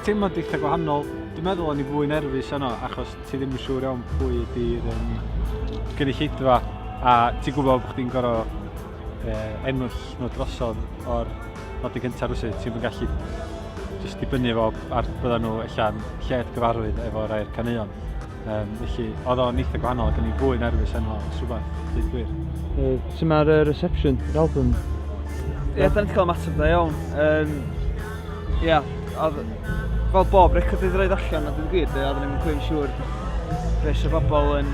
teimlad eitha gwahanol. Dwi'n meddwl o'n i fwy nerfus yno, achos ti ddim yn siŵr iawn pwy ydy'r gynulleidfa, a ti'n gwybod bod chdi'n gorfod ennill nhw drosodd o'r nodi cyntaf rwysyd, ti'n gallu jyst dibynnu fo ar bydden nhw allan lled gyfarwydd efo rhai'r caneuon. Felly, oedd o'n eitha gwahanol ac o'n i fwy nerfus yno, rhywbeth, dweud gwir. Sut mae'r reception, yr album? Ie, da ni wedi cael ymateb da iawn. Ie, fel bob record wedi roed allan, a dwi'n gwir, oedden ni'n cwyn siŵr be eisiau bobl yn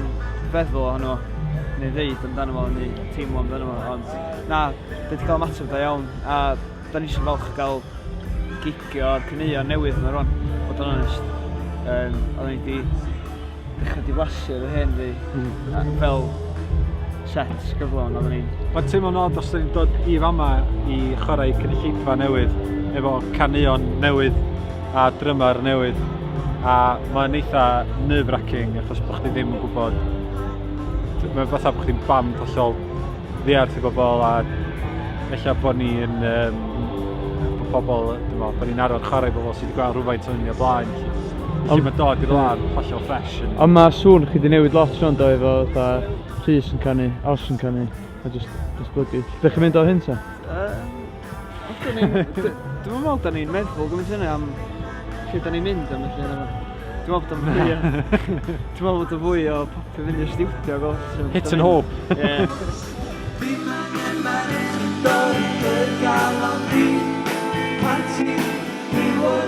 feddwl ohono neu ddeud amdano fo, neu teimlo amdano fo, ond na, da wedi cael ymateb da iawn, a da ni eisiau falch gael gigio ar caneuon newydd yma rwan, bod yn onest. Oedden ni wedi dechrau diflasio fy hen fi, fel set gyflawn, oedden ni'n... Mae'n teimlo'n od os da ni'n dod i fama i chwarae cynulleidfa newydd, efo caneuon newydd a drymar newydd, a mae'n eitha nerve-wracking achos bod chdi ddim yn gwybod, mae'n fatha bod chdi'n band hollol ddiarth i bobl, a ella bod ni'n bod ni'n arfer chwarae bobl sydd wedi gweld rhywfaint o'n ni o blaen, felly mae'n dod i'r lan hollol fresh. Ond mae sŵn chi wedi newid lot rhan do efo Rhys yn canu, Aws yn canu, a just blygu. Ydych chi'n mynd o hyn ta? Dwi'n meddwl da ni'n meddwl gymaint hynny am lle da ni'n mynd am y lle yna. Dwi'n meddwl bod yn fwy o popio fynd i'r studio. Hit and hope. Party, we were